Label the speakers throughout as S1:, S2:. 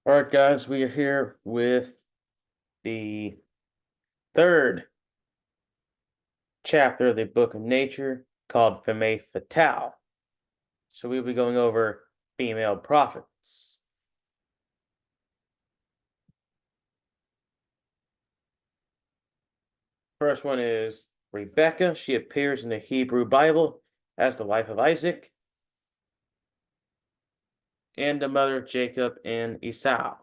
S1: All right, guys, we are here with the third chapter of the Book of Nature called Femme Fatale. So we'll be going over female prophets. First one is Rebecca. She appears in the Hebrew Bible as the wife of Isaac and the mother of Jacob and Esau.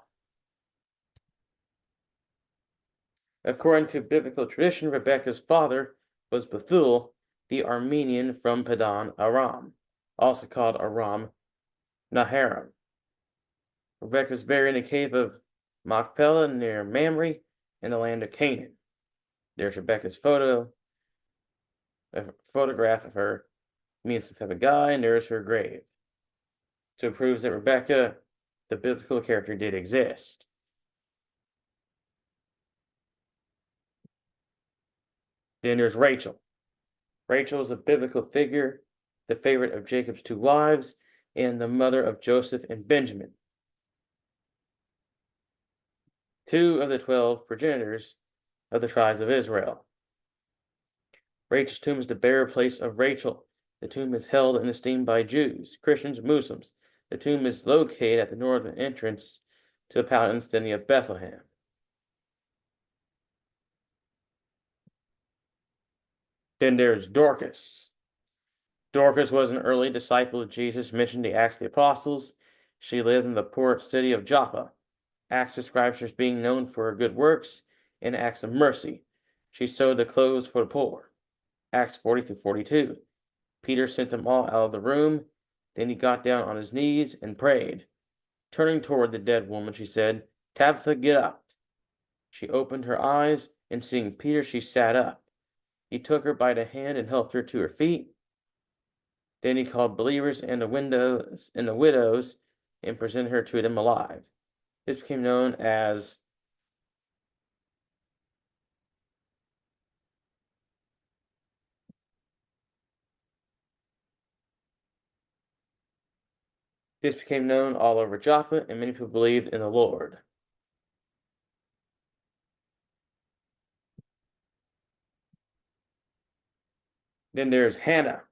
S1: According to biblical tradition, Rebecca's father was Bethuel, the Armenian from Padan Aram, also called Aram Naharaim. Rebecca was buried in the cave of Machpelah near Mamre in the land of Canaan. There's Rebecca's a photograph of her meeting some type of guy, and there's her grave. So it proves that Rebecca, the biblical character, did exist. Then there's Rachel. Rachel is a biblical figure, the favorite of Jacob's two wives, and the mother of Joseph and Benjamin, two of the 12 progenitors of the tribes of Israel. Rachel's tomb is the burial place of Rachel. The tomb is held and esteemed by Jews, Christians, and Muslims. The tomb is located at the northern entrance to the Palatine city of Bethlehem. Then there's Dorcas. Dorcas was an early disciple of Jesus mentioned in the Acts of the Apostles. She lived in the port city of Joppa. Acts describes her as being known for her good works and acts of mercy. She sewed the clothes for the poor. Acts 40 through 42. Peter sent them all out of the room. Then he got down on his knees and prayed. Turning toward the dead woman, she said, "Tabitha, get up." She opened her eyes, and seeing Peter, she sat up. He took her by the hand and helped her to her feet. Then he called believers and the widows and presented her to them alive. This became known as This became known all over Joppa, and many people believed in the Lord. Then there's Hannah.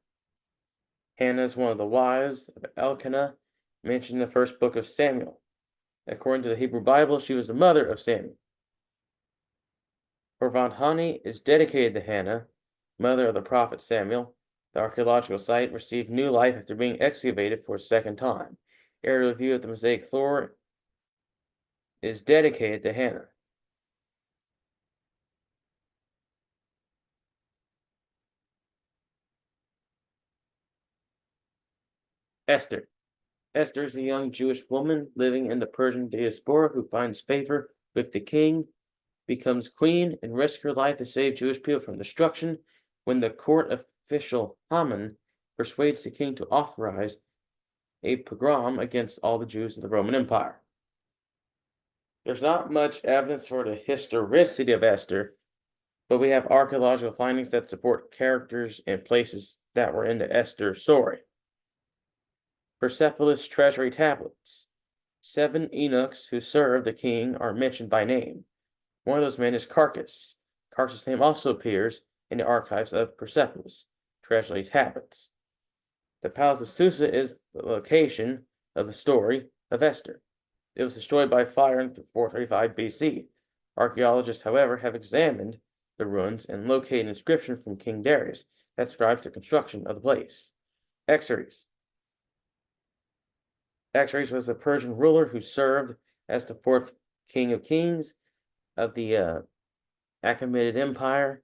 S1: Hannah is one of the wives of Elkanah, mentioned in the first book of Samuel. According to the Hebrew Bible, she was the mother of Samuel. Horvantani is dedicated to Hannah, mother of the prophet Samuel. The archaeological site received new life after being excavated for a second time. Aerial view of the mosaic floor is dedicated to Hannah. Esther. Esther is a young Jewish woman living in the Persian diaspora who finds favor with the king, becomes queen, and risks her life to save Jewish people from destruction when the court official Haman persuades the king to authorize a pogrom against all the Jews of the Roman Empire. There's not much evidence for the historicity of Esther, but we have archaeological findings that support characters and places that were in the Esther story. Persepolis treasury tablets. 7 eunuchs who served the king are mentioned by name. One of those men is Carcass. Carcass' name also appears in the archives of Persepolis treasury tablets. The palace of Susa is the location of the story of Esther. It was destroyed by fire in 435 BC. Archaeologists, however, have examined the ruins and located an inscription from King Darius that describes the construction of the place. Xerxes. Xerxes was a Persian ruler who served as the 4th king of kings of the Achaemenid Empire,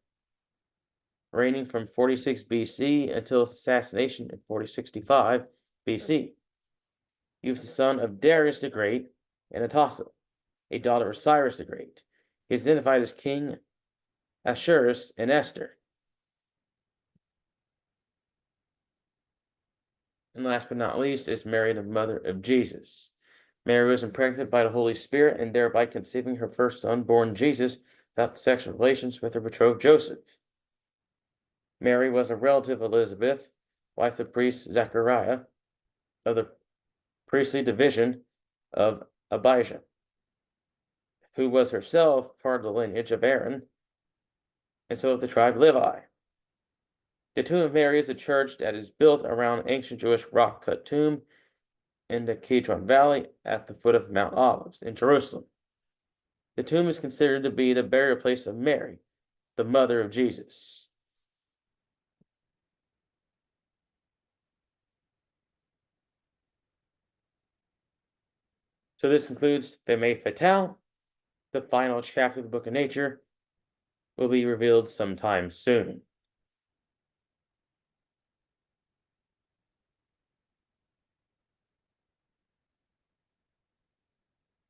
S1: reigning from 46 BC until his assassination in 4065 BC. He was the son of Darius the Great and Atossa, a daughter of Cyrus the Great. He is identified as King Ahasuerus and Esther. And last but not least is Mary, the mother of Jesus. Mary was impregnated by the Holy Spirit and thereby conceiving her first son, born Jesus, without sexual relations with her betrothed Joseph. Mary was a relative of Elizabeth, wife of priest Zechariah, of the priestly division of Abijah. who was herself part of the lineage of Aaron, and so of the tribe Levi. The tomb of Mary is a church that is built around an ancient Jewish rock-cut tomb in the Kidron Valley at the foot of Mount Olives in Jerusalem. The tomb is considered to be the burial place of Mary, the mother of Jesus. So this concludes Femme Fatale. The final chapter of the Book of Nature will be revealed sometime soon.